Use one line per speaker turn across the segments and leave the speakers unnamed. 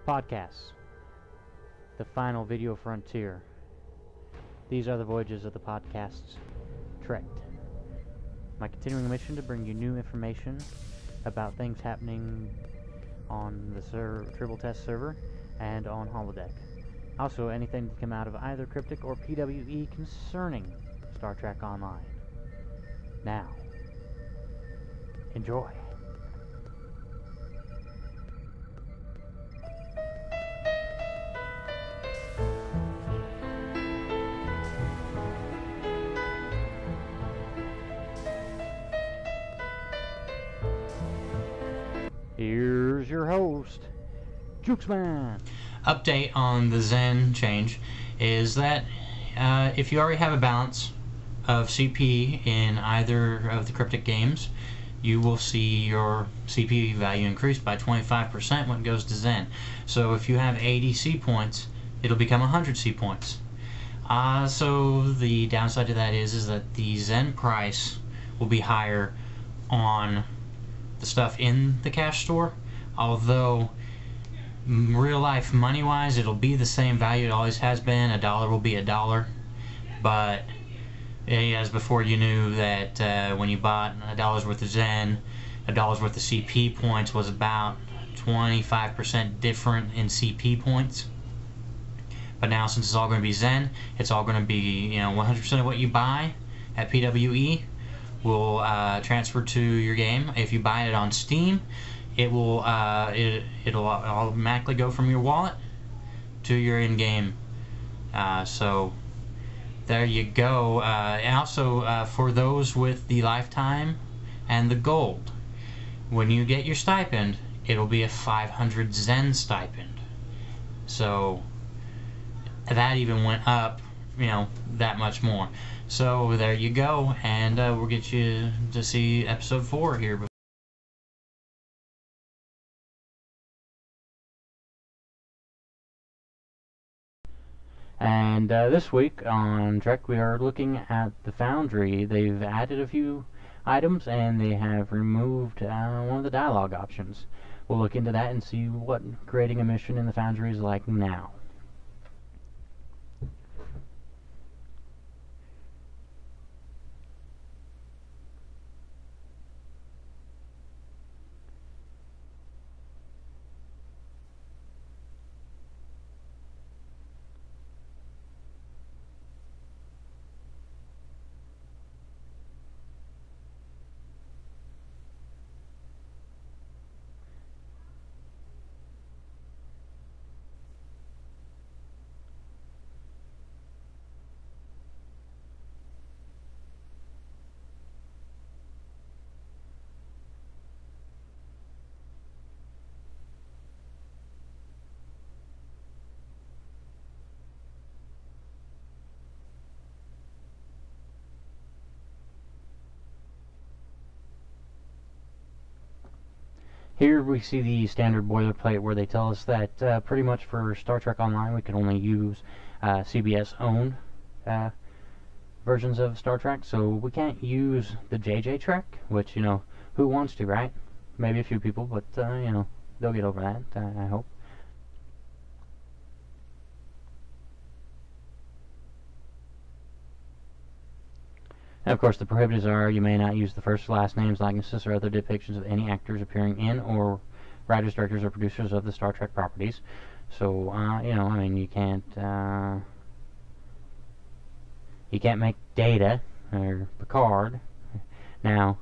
Podcasts. The final video frontier. These are the voyages of the podcasts trekked. My continuing mission to bring you new information about things happening on the Triple Test server and on Holodeck. Also, anything to come out of either Cryptic or PWE concerning Star Trek Online. Now, enjoy. Here's your host, Jukesman.
Update on the Zen change is that if you already have a balance of CP in either of the Cryptic games, you will see your CP value increase by 25% when it goes to Zen. So if you have 80 C points, it'll become 100 C points. So the downside to that is that the Zen price will be higher on the stuff in the cash store, although real life money wise it'll be the same value it always has been. $1 will be $1, but as before you knew that when you bought $1 worth of Zen, $1 worth of CP points was about 25% different in CP points. But now, since it's all going to be Zen, it's all going to be 100% of what you buy at PWE will transfer to your game. If you buy it on Steam, it will it'll automatically go from your wallet to your in-game. So there you go. And also for those with the lifetime and the gold, when you get your stipend, it'll be a 500 Zen stipend. So that even went up, that much more. So there you go, and we'll get you to see episode 4 here.
And this week on Trek, we are looking at the Foundry. They've added a few items, and they have removed one of the dialogue options. We'll look into that and see what creating a mission in the Foundry is like now. Here we see the standard boilerplate where they tell us that pretty much for Star Trek Online we can only use CBS owned versions of Star Trek, so we can't use the JJ Trek, which, who wants to, right? Maybe a few people, but, they'll get over that, I hope. And of course, the prohibitives are you may not use the first or last names, likenesses, or other depictions of any actors appearing in, or writers, directors, or producers of the Star Trek properties. So, you can't make Data or Picard. Now,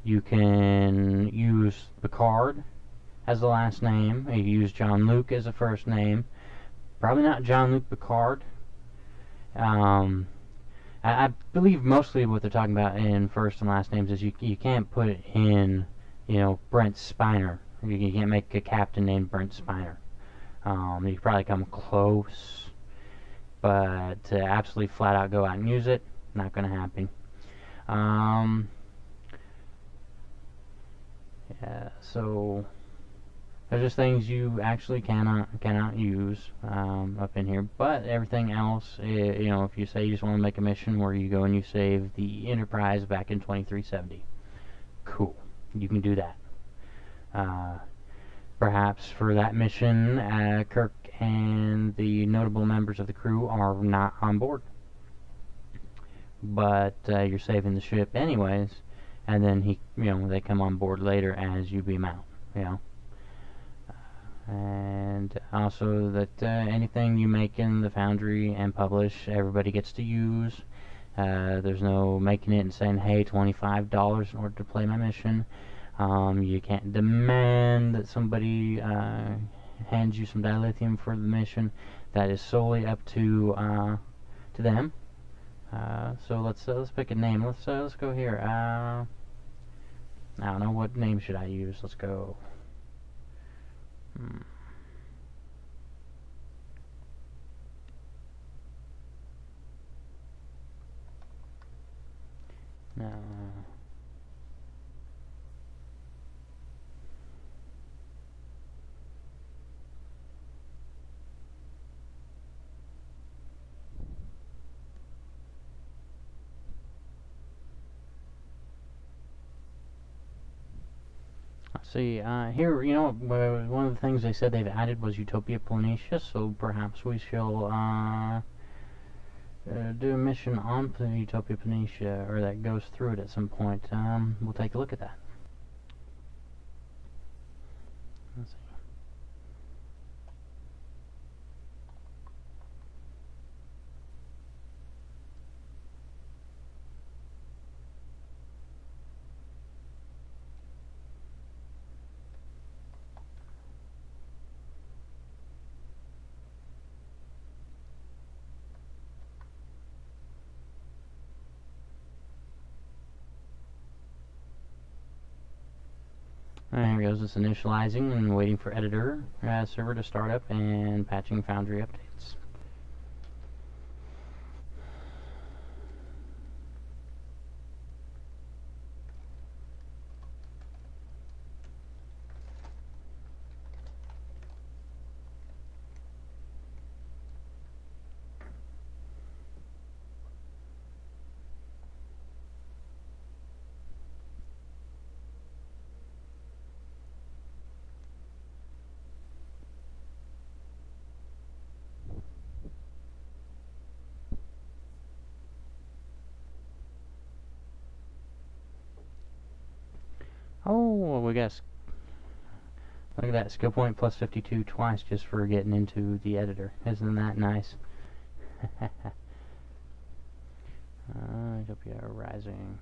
you can use Picard as the last name. You use John Luke as the first name. Probably not John Luke Picard. I believe mostly what they're talking about in first and last names is you can't put in, Brent Spiner. You can't make a captain named Brent Spiner. You could probably come close, but to absolutely flat out go out and use it, not going to happen. Yeah, so there's just things you actually cannot use up in here, but everything else, if you say you just want to make a mission where you go and you save the Enterprise back in 2370, cool, you can do that. Perhaps for that mission, Kirk and the notable members of the crew are not on board. But you're saving the ship anyways, and then they come on board later as you beam out, And also that anything you make in the Foundry and publish, everybody gets to use. There's no making it and saying, hey, $25 in order to play my mission. You can't demand that somebody hands you some dilithium for the mission. That is solely up to them. So let's pick a name. Let's go here. I don't know, what name should I use. Let's go. No. See, here, one of the things they said they've added was Utopia Planetia, so perhaps we shall do a mission on Utopia Planetia, or that goes through it at some point. We'll take a look at that. Let's see. There goes, it's initializing and waiting for editor server to start up and patching Foundry updates. Oh, we got, look at that, skill point plus 52 twice just for getting into the editor. Isn't that nice? Utopia Rising.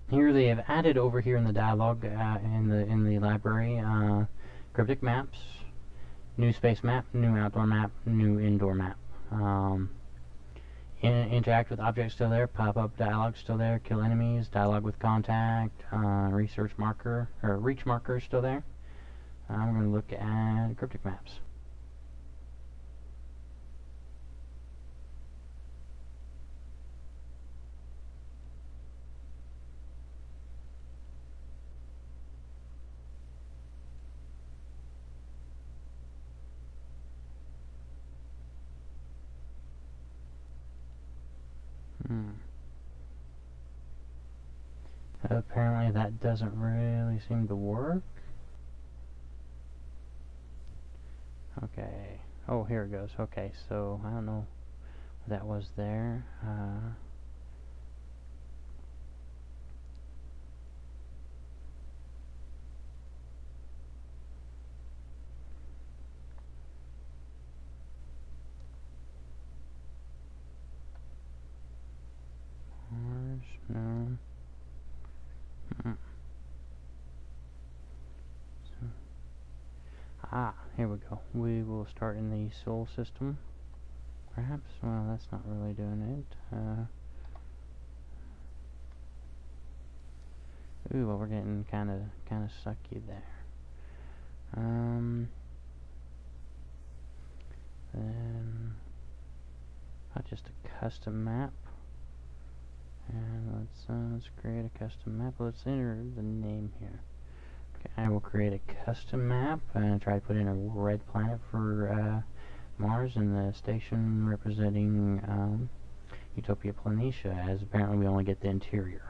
Here they have added over here in the dialogue in the library cryptic maps, new space map, new outdoor map, new indoor map. Interact with objects still there, pop-up dialogue still there, kill enemies, dialogue with contact, research marker or reach marker still there. I'm going to look at cryptic maps. Apparently that doesn't really seem to work. Okay. Oh, here it goes. Okay, so I don't know what that was there. Mars, no. Here we go. We will start in the Sol system, perhaps. Well, that's not really doing it. Ooh, well, we're getting kind of sucky there. Then just a custom map, and let's create a custom map. Let's enter the name here. Okay, I will create a custom map and try to put in a red planet for Mars and the station representing Utopia Planetia, as apparently we only get the interior.